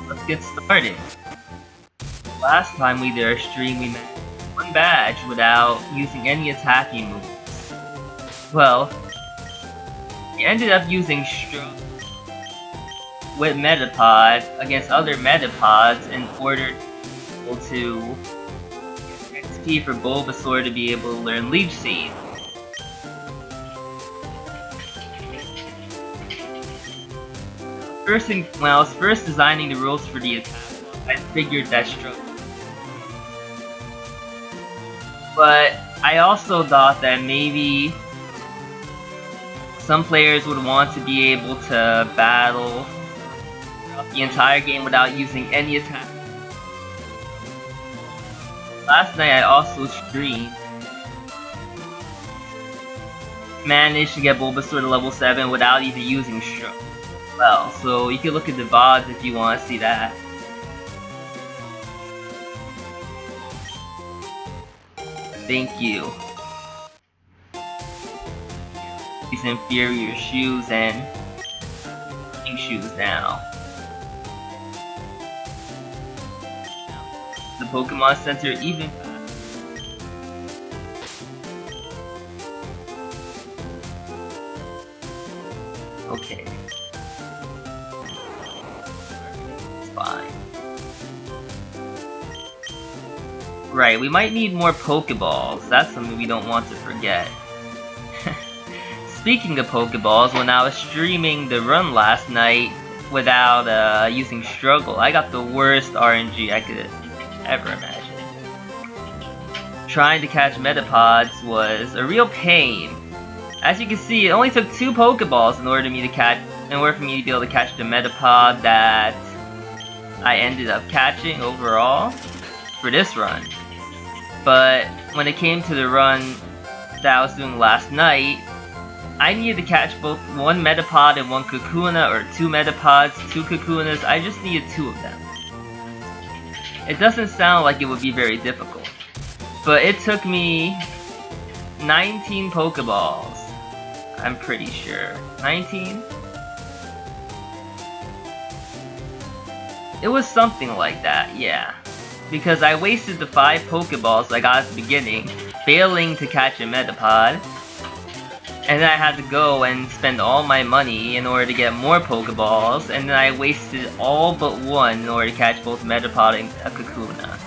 let's get started. Last time we did our stream, we managed one badge without using any attacking moves. Well, we ended up using Stroke with Metapod against other Metapods in order to get XP for Bulbasaur to be able to learn Leech Seed. When I was first designing the rules for the attack, I figured that Stroke. But I also thought that maybe some players would want to be able to battle throughout the entire game without using any attack. Last night I also streamed. Managed to get Bulbasaur to level 7 without even using Stroke. Well, so you can look at the VODs if you want to see that. Thank you. These inferior shoes and pink shoes now. The Pokemon Center even okay. It's fine. Right, we might need more Pokeballs. That's something we don't want to forget. Speaking of Pokeballs, when I was streaming the run last night without using Struggle, I got the worst RNG I could ever imagine. Trying to catch Metapods was a real pain. As you can see, it only took 2 Pokeballs in order for me to be able to catch the Metapod that I ended up catching overall for this run. But when it came to the run that I was doing last night, I needed to catch both 1 Metapod and 1 Kakuna, or 2 Metapods, 2 Kakunas. I just needed 2 of them. It doesn't sound like it would be very difficult, but it took me 19 Pokeballs. I'm pretty sure. 19? It was something like that, yeah. Because I wasted the 5 Pokeballs I got at the beginning, failing to catch a Metapod. And then I had to go and spend all my money in order to get more Pokeballs, and then I wasted all but 1 in order to catch both Metapod and a Kakuna.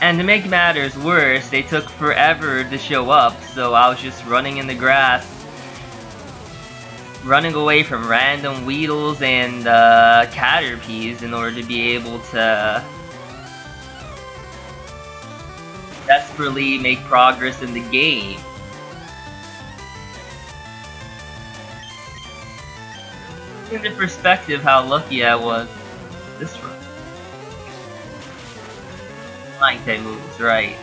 And to make matters worse, they took forever to show up, so I was just running in the grass, running away from random Weedles and Caterpies in order to be able to desperately make progress in the game. In the perspective how lucky I was this run. Flying type moves, right.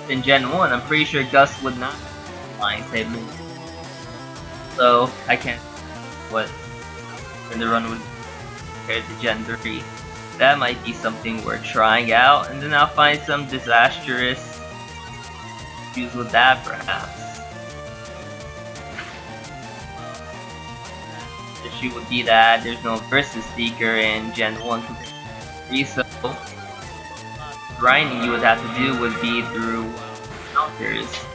In Gen 1, I'm pretty sure Gus would not flying type moves. So, I can't what when the run would compared to Gen 3. That might be something worth trying out, and then I'll find some disastrous issues with that perhaps. The issue would be that there's no Versus Seeker in Gen 1 compared to 3, so grinding you would have to do would be through counters.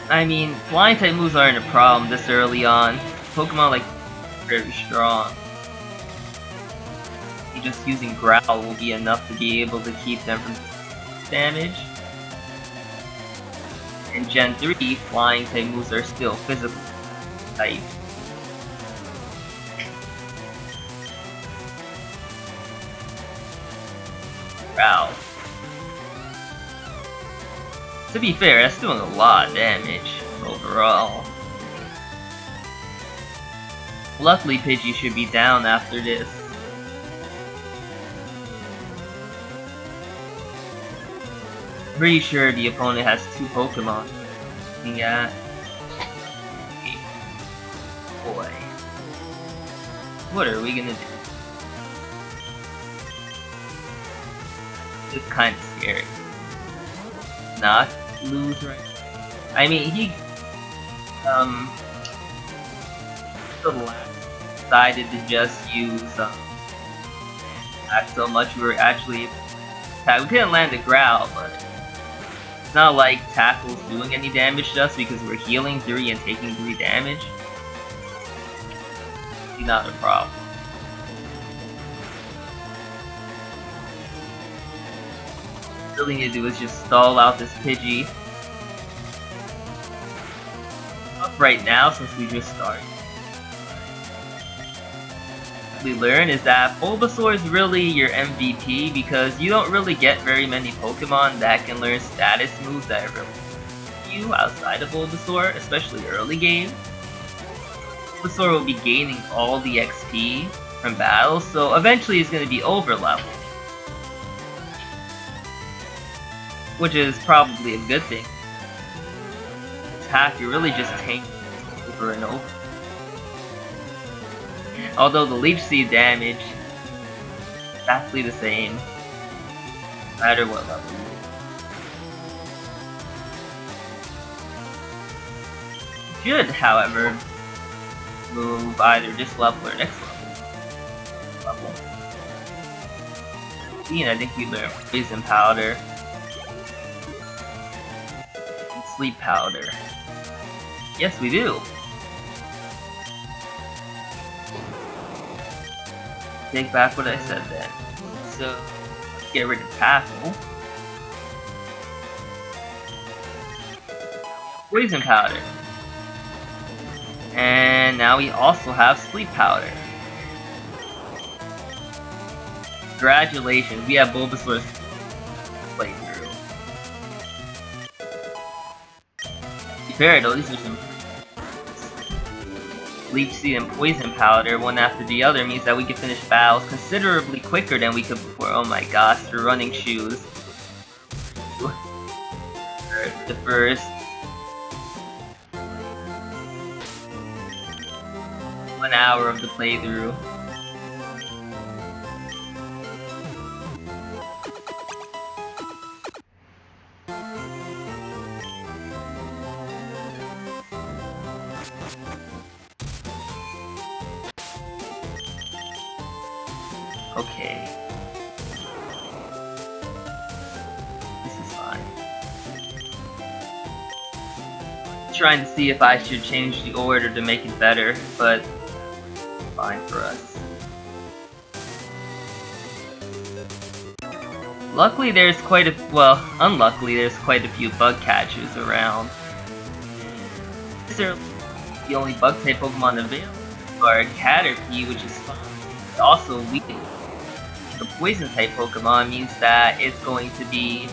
I mean, flying type moves aren't a problem this early on. Pokemon like very strong. Just using growl will be enough to be able to keep them from damage. In Gen 3, flying type moves are still physical type. Growl. To be fair, that's doing a lot of damage overall. Luckily, Pidgey should be down after this. Pretty sure the opponent has 2 Pokemon. Yeah. Okay. Boy. What are we gonna do? It's kinda scary. Not. lose right now. I mean, he the last decided to just use attack so much we were actually attack. We couldn't land a growl, but it's not like Tackle's doing any damage to us because we're healing 3 and taking 3 damage. It's not a problem. All we need to do is just stall out this Pidgey. Up right now since we just started. What we learn is that Bulbasaur is really your MVP because you don't really get very many Pokemon that can learn status moves that are really you outside of Bulbasaur, especially early game. Bulbasaur will be gaining all the XP from battles, so eventually he's going to be over leveled. Which is probably a good thing. Attack, you're really just tanking over and over. Although the Leech Seed damage is exactly the same, no matter what level. You should, however, move either this level or next level. And I think we learned Poison Powder. Sleep Powder. Yes, we do. Take back what I said then. So, let's get rid of Tackle. Poison Powder. And now we also have Sleep Powder. Congratulations, we have Bulbasaur's playthrough. Fair though, these are some Leech Seed and Poison Powder, one after the other, means that we can finish battles considerably quicker than we could before. Oh my gosh, the running shoes. The first 1 hour of the playthrough. Okay. This is fine. Trying to see if I should change the order to make it better, but fine for us. Luckily there's quite a, well, unluckily there's quite a few bug catchers around. These are the only bug type Pokemon available, or Caterpie, which is fine. It's also weak. The poison type Pokemon means that it's going to be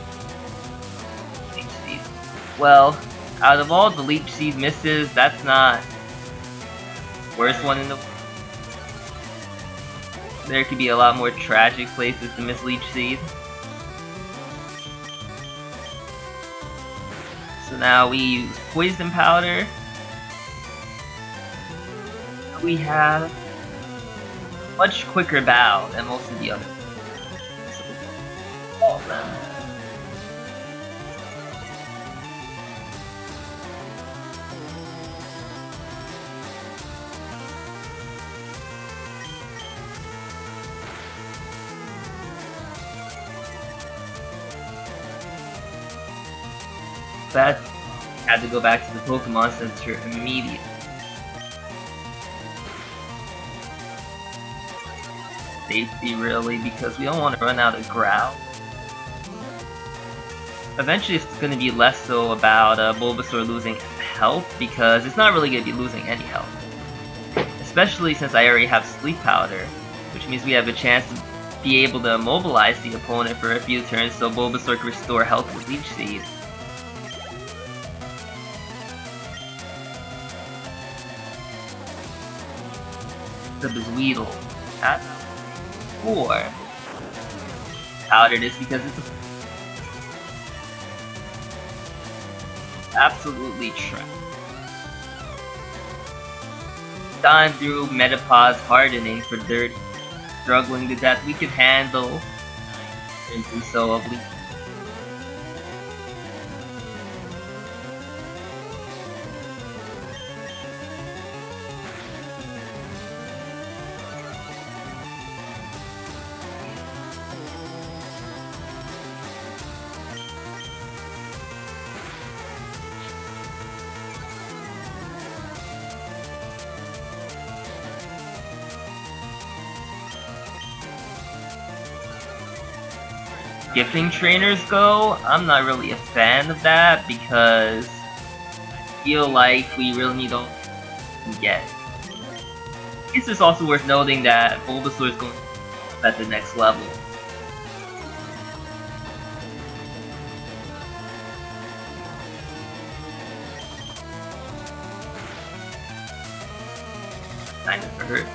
Leech Seed. Well, out of all the Leech Seed misses, that's not the worst one in the world. There could be a lot more tragic places to miss Leech Seed. So now we use Poison Powder. We have much quicker battle than most of the others. All of them. That had to go back to the Pokemon Center immediately. Safety really, because we don't want to run out of growl. Eventually it's going to be less so about Bulbasaur losing health, because it's not really going to be losing any health. Especially since I already have Sleep Powder, which means we have a chance to be able to immobilize the opponent for a few turns so Bulbasaur can restore health with Leech Seed. The Weedle. That's 4. Powder this because it's absolutely trash. Gone through Metapod's hardening for 30, struggling to death. We could handle and so of Leech. skipping trainers go, I'm not really a fan of that because I feel like we really need all we can get. I guess it's also worth noting that Bulbasaur is going at the next level. Kind of hurt.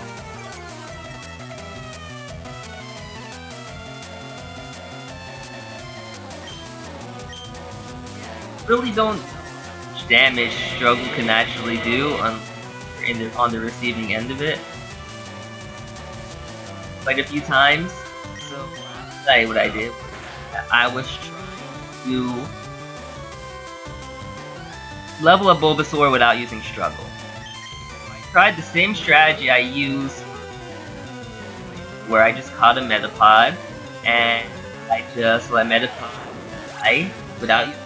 Really don't damage Struggle can actually do on the receiving end of it. Quite a few times. So what I did. I was trying to level up Bulbasaur without using Struggle. I tried the same strategy I used where I just caught a Metapod and I just let Metapod die without using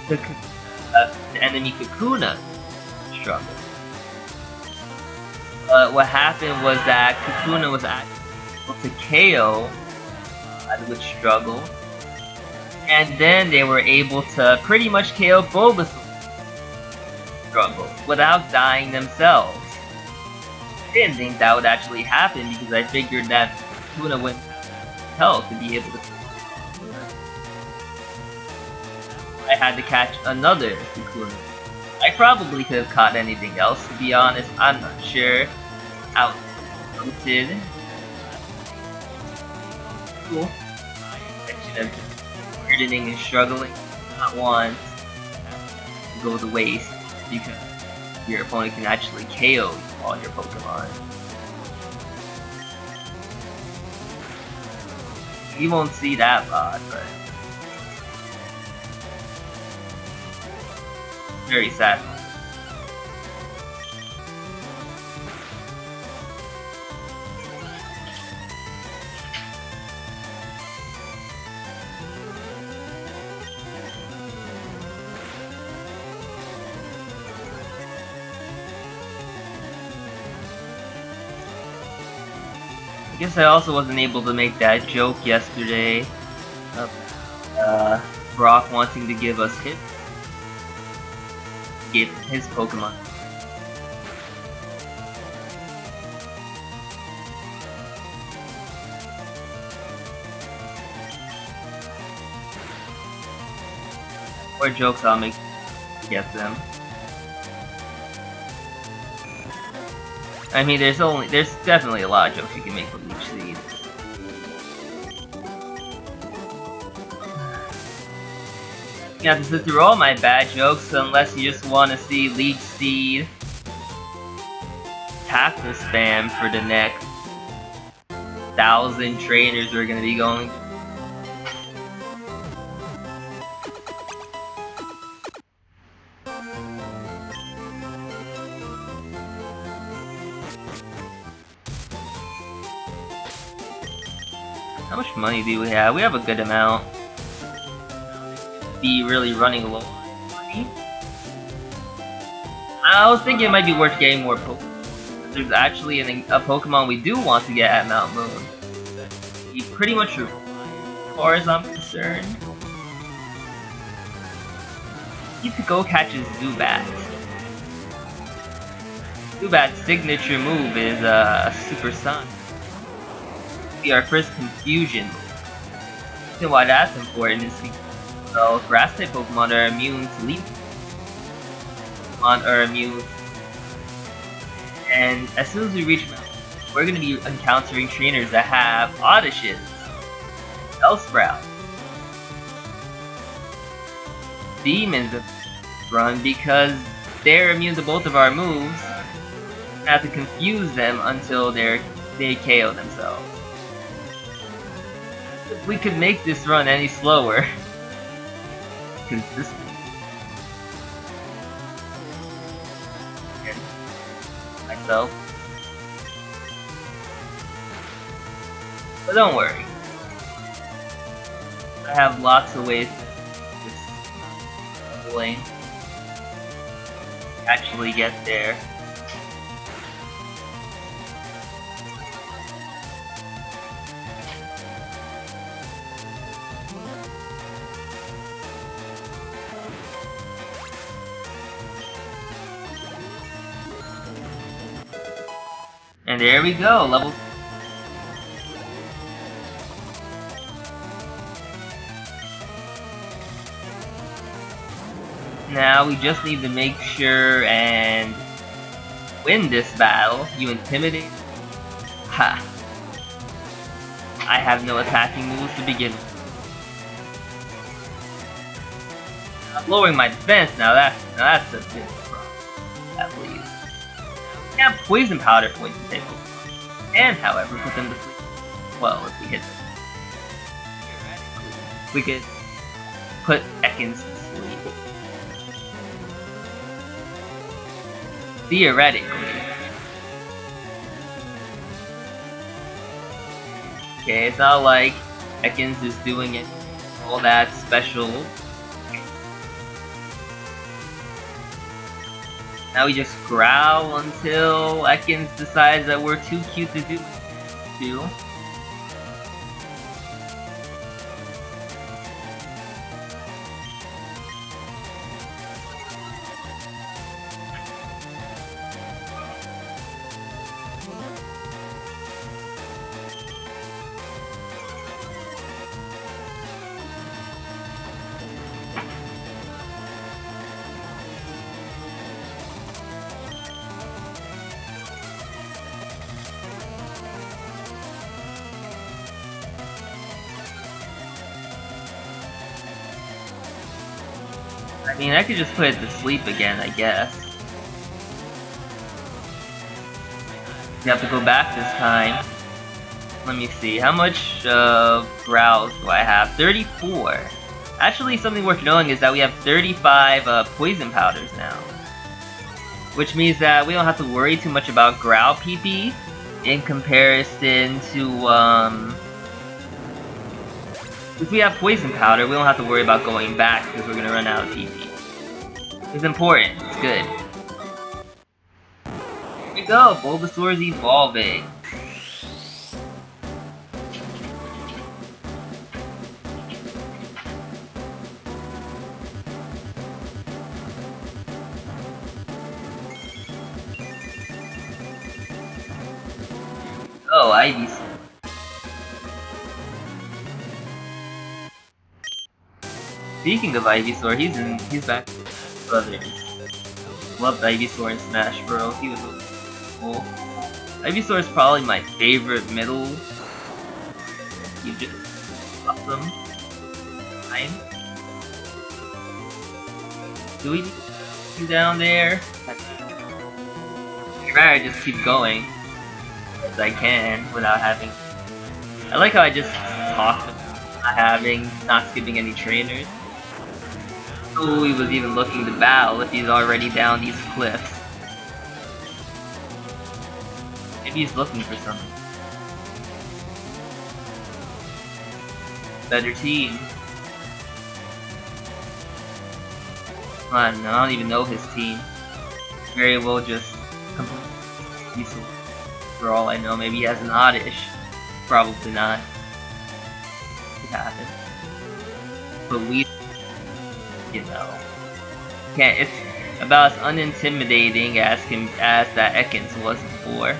the enemy Kakuna Struggle. But what happened was that Kakuna was actually able to KO with Struggle, and then they were able to pretty much KO Bulbasaur Struggle without dying themselves. I didn't think that would actually happen because I figured that Kakuna wouldn't have health to be able to. I had to catch another Kakuna. I probably could have caught anything else, to be honest. I'm not sure how it did. Cool. I should have just hardening and struggling. Not want to go to waste because your opponent can actually KO all your Pokemon. You won't see that lot, but very sad. I guess I also wasn't able to make that joke yesterday of Brock wanting to give us hits. Gave his Pokemon. More jokes I'll make to get them. I mean, there's definitely a lot of jokes you can make with Leech Seed. You have to sit through all my bad jokes unless you just want to see Leech Seed tackle spam for the next 1,000 trainers we're gonna be going. How much money do we have? We have a good amount. Be really running low on money. I was thinking it might be worth getting more Pokemon. There's actually a Pokemon we do want to get at Mount Moon. He's pretty much as far as I'm concerned. You could go catch a Zubat. Zubat's signature move is Super Sun. Be our first confusion move. The reason why that's important is because grass type Pokemon are immune to leaf. Pokemon are immune. And as soon as we reach Mount, we're going to be encountering trainers that have Audishes, Bellsprout, Demons run because they're immune to both of our moves. We have to confuse them until they KO themselves. If we could make this run any slower, consistent. And myself. But don't worry. I have lots of ways to just leveling. Actually get there. And there we go, level. Now we just need to make sure and win this battle. You intimidate? Ha! I have no attacking moves to begin with. I'm lowering my defense now. That's a bit problem, at least. We have poison powder for you to take over. And however, put them to sleep. Well, if we hit them. We could put Ekans to sleep. Theoretically. Okay, it's not like Ekans is doing it all that special. Now we just growl until Ekans decides that we're too cute to do it. I mean, I could just put it to sleep again, I guess. You have to go back this time. Let me see, how much growls do I have? 34. Actually, something worth knowing is that we have 35 poison powders now. Which means that we don't have to worry too much about growl PP in comparison to, if we have poison powder, we don't have to worry about going back because we're gonna run out of PP. It's important. It's good. Here we go. Bulbasaur's evolving. Oh, Ivysaur. Speaking of Ivysaur, he's back. Brothers. Loved Ivysaur in Smash Bros. He was cool. Ivysaur is probably my favorite middle. You just awesome. Fine. Do we need you down there? I'd rather just keep going as I can without having. I like how I just talk about not skipping any trainers. Who he was even looking to battle if he's already down these cliffs. Maybe he's looking for something. Better team. I don't even know his team. Very well just completely for all I know. Maybe he has an oddish. Probably not. It could happen. But we, you know, can't. It's about as unintimidating as that Ekans was before.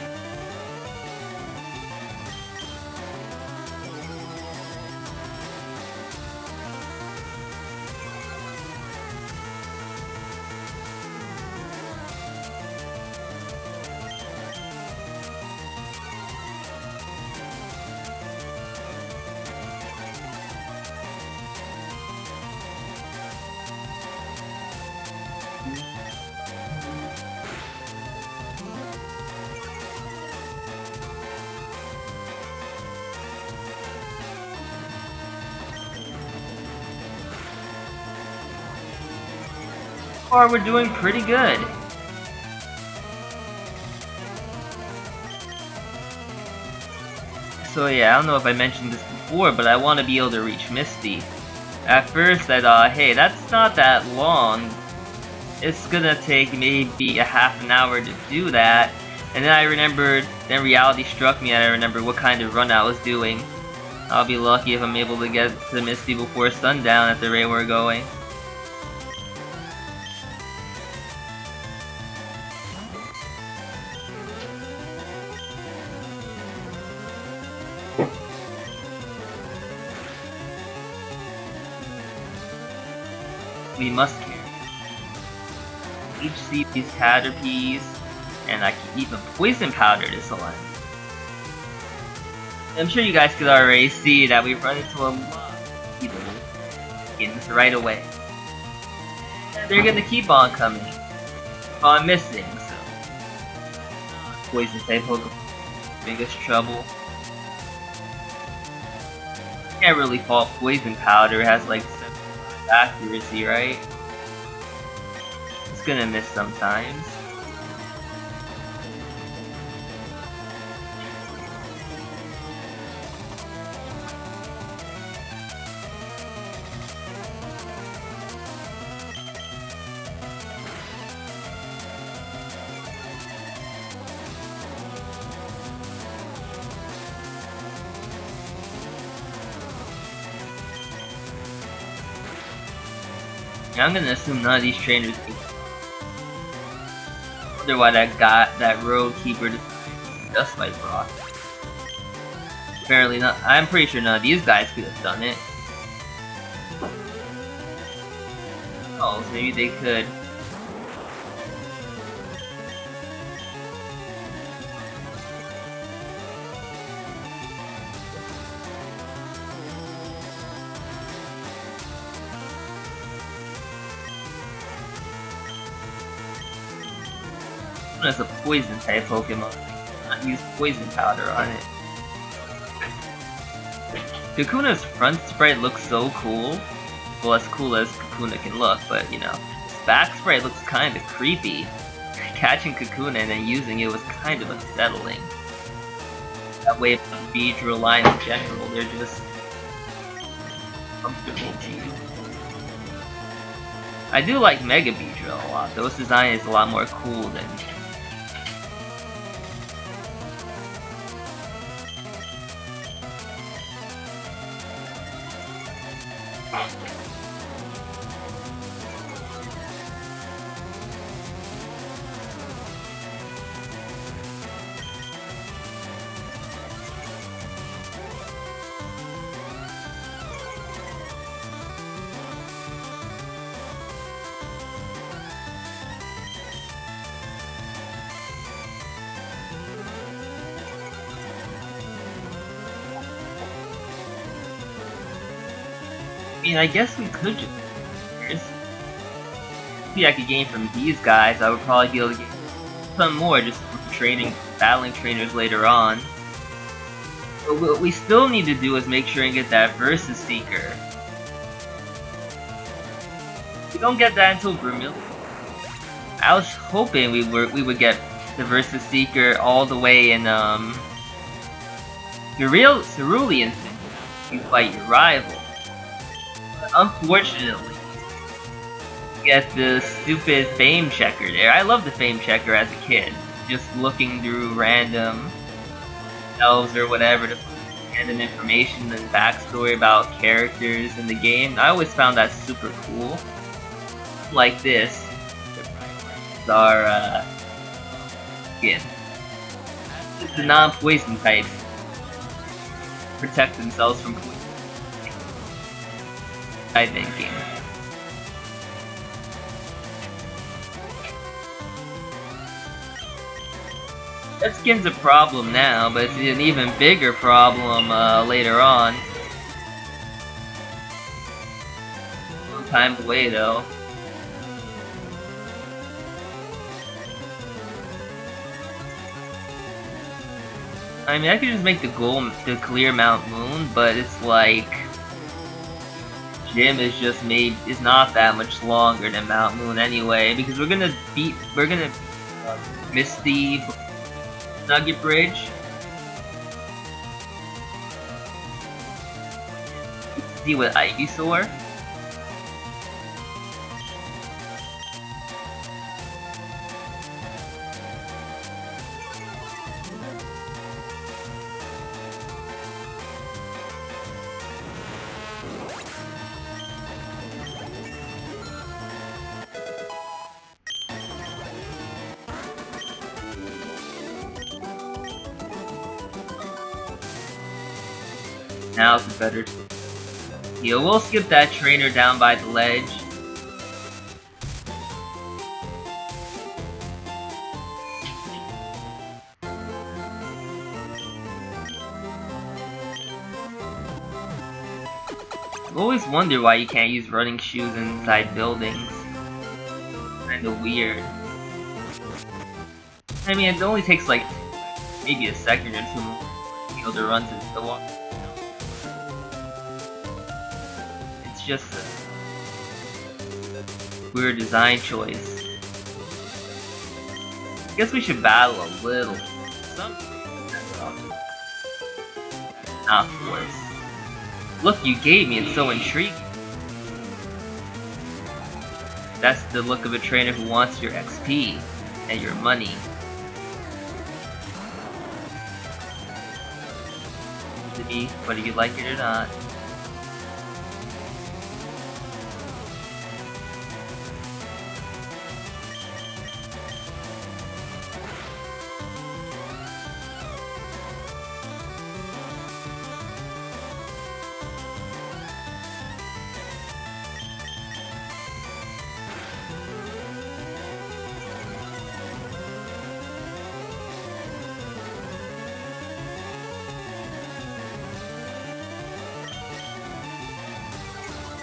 Far, we're doing pretty good. So yeah, I don't know if I mentioned this before, but I want to be able to reach Misty. At first I thought, hey, that's not that long. It's gonna take maybe a half an hour to do that. And then I remembered, then reality struck me and I remembered what kind of run I was doing. I'll be lucky if I'm able to get to Misty before sundown at the rate we're going. we must carry HCP's Caterpies, and I can even Poison Powder this one. I'm sure you guys could already see that we run into a lot of people right away. And they're gonna keep on coming. Keep on missing, so. Poison type Pokemon, biggest trouble. Can't really fault Poison Powder, it has like 7 accuracy, right? It's gonna miss sometimes. I'm gonna assume none of these trainers can. I wonder why that road keeper decided just like Brock. Apparently not. I'm pretty sure none of these guys could have done it. Oh, so maybe they could. As a poison type Pokemon, not use Poison Powder on it. Kakuna's front sprite looks so cool. Well, as cool as Kakuna can look, but you know, his back sprite looks kind of creepy. Catching Kakuna and then using it was kind of unsettling. That way, the Beedrill line in general, they're just comfortable to use. I do like Mega Beedrill a lot. Those design is a lot more cool than. I mean, I guess we could just see I could gain from these guys. I would probably be able to get some more just from training, battling trainers later on. But what we still need to do is make sure and get that Versus Seeker. We don't get that until Brumil. I was hoping we would get the Versus Seeker all the way in the real Cerulean thing. You fight your rival. Unfortunately, you get the stupid fame checker there. I loved the fame checker as a kid. Just looking through random shelves or whatever to find random information and backstory about characters in the game. I always found that super cool. Like this, are skin. The non-poison types protect themselves from poison. I'm thinking. That skin's a problem now, but it's an even bigger problem later on. Long time away though. I mean, I could just make the goal to clear Mount Moon, but it's like gym is just is not that much longer than Mount Moon anyway, because we're gonna Misty Nugget Bridge. See with Ivysaur. Now it's a better deal. We'll skip that trainer down by the ledge. I always wonder why you can't use running shoes inside buildings. Kinda weird. I mean, it only takes like maybe a second or two to be able to run to the wall. It's just a weird design choice. I guess we should battle a little. Not force. Look you gave me, it's so intriguing. That's the look of a trainer who wants your XP and your money. Whether you like it or not.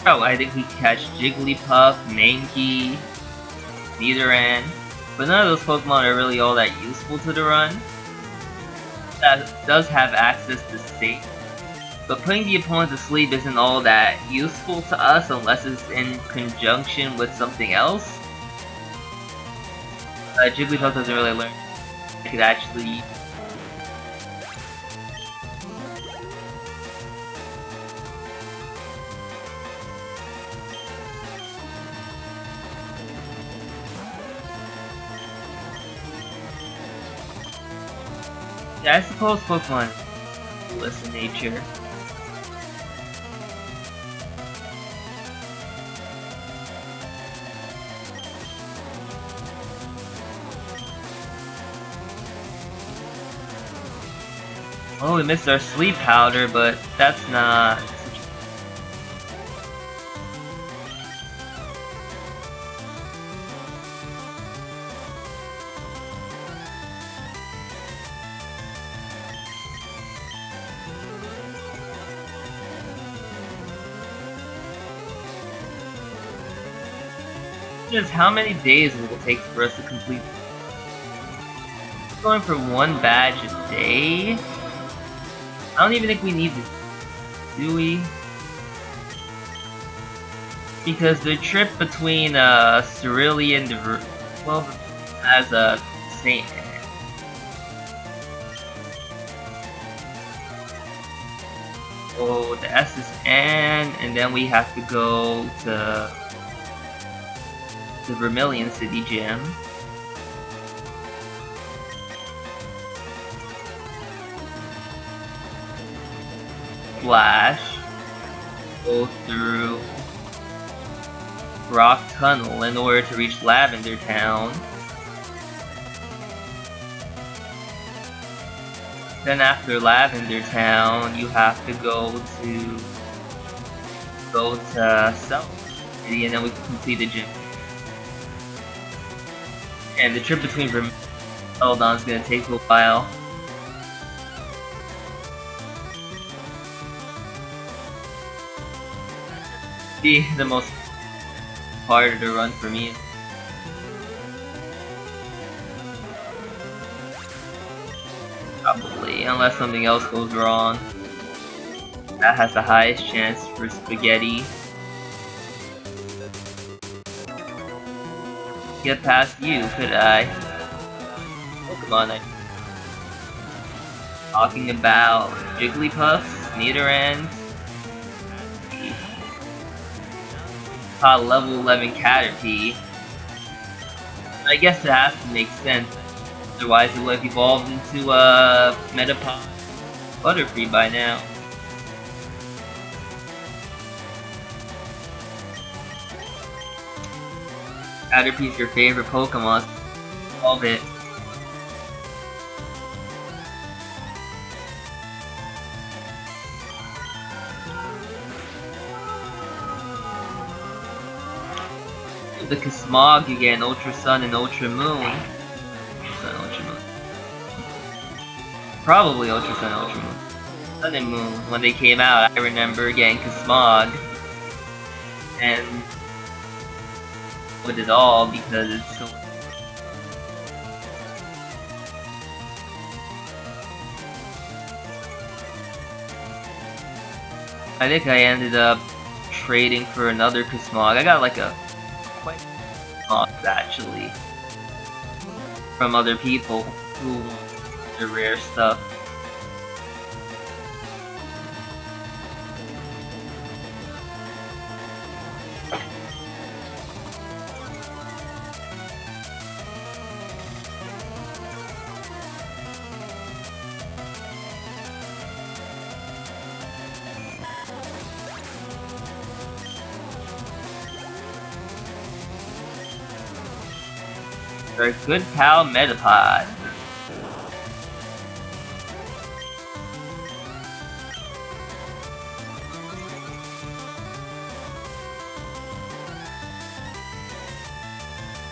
Oh, I think we catch Jigglypuff, Mankey, Nidoran, but none of those Pokemon are really all that useful to the run. That does have access to safe, but putting the opponent to sleep isn't all that useful to us unless it's in conjunction with something else. Jigglypuff doesn't really learn. I could actually yeah, I suppose Pokemon are coolest in nature. Oh, we missed our sleep powder, but that's not... Just how many days will it take for us to complete? Going for one badge a day? I don't even think we need to, do we? Because the trip between Cerulean and well, as a Saint. Oh, the S is N, and then we have to go to the Vermilion City Gym. Flash. Go through Rock Tunnel in order to reach Lavender Town. Then after Lavender Town, you have to go to South City, and then we can complete the gym. And the trip between Vermilion and Celadon is gonna take a while. Be the most harder to run for me. Probably, unless something else goes wrong. That has the highest chance for Spaghetti. Get past you, could I? Pokemon talking about Jigglypuff, Nidoran, level 11 Caterpie. I guess it has to make sense, otherwise it would have evolved into a Metapod Butterfree by now. Caterpie's your favorite Pokemon. Love it. The Cosmog again, Ultra Sun and Ultra Moon. Sun, Ultra Moon. Probably Ultra Sun, Ultra Moon. Sun and Moon. When they came out, I remember getting Cosmog. and with it all because it's so. I think I ended up trading for another Cosmog. I got like a quite actually from other people who want the rare stuff. Our good pal Metapod.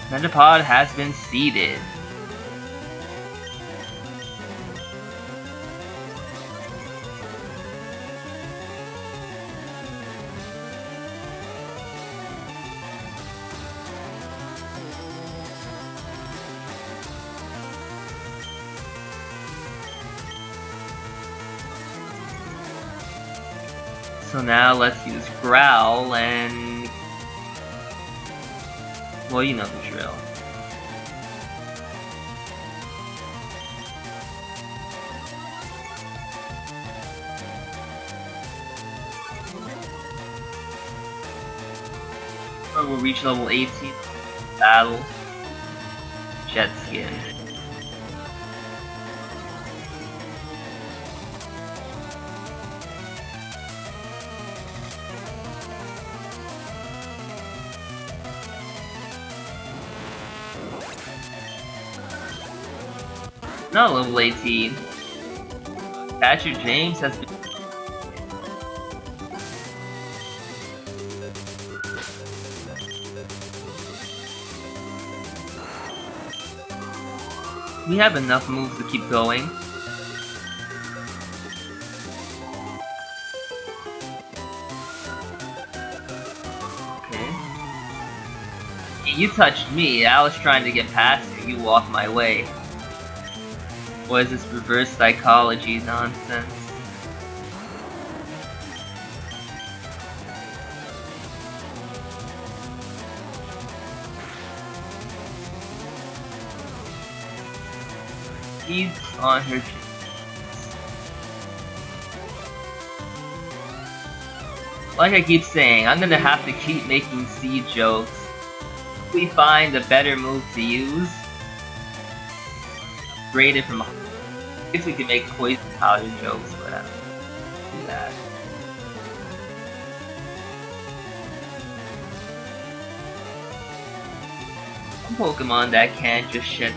Metapod has been seeded. So now let's use growl and, well, you know the drill. Or we'll reach level 18 battle. Jet skin. Not level 18. Catcher James has been. We have enough moves to keep going. Okay. You touched me. I was trying to get past you. You walked my way. What is this reverse psychology nonsense? He's on her cheeks. Like I keep saying, I'm gonna have to keep making seed jokes. If we find a better move to use, upgrade it from. I guess we can make poison powder jokes, but I don't do that. Some Pokemon that can't just shed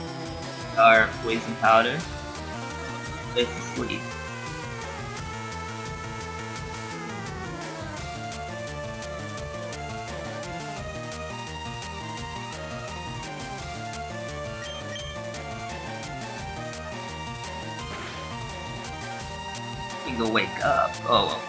our poison powder. It's asleep. You can go wake up. Oh well.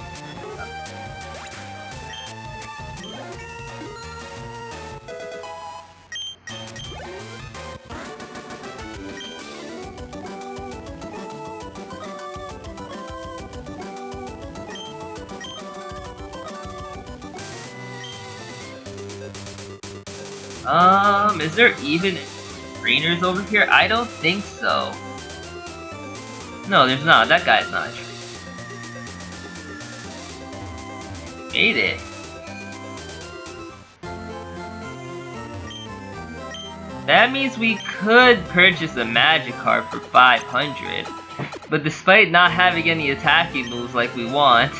Is there even trainers over here? I don't think so. No, there's not. That guy's not a trainer. Made it. That means we could purchase a Magikarp for 500, but despite not having any attacking moves like we want,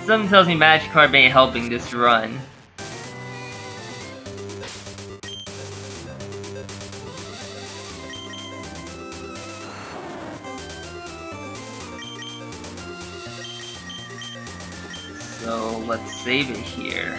something tells me Magikarp ain't helping this run. So let's save it here.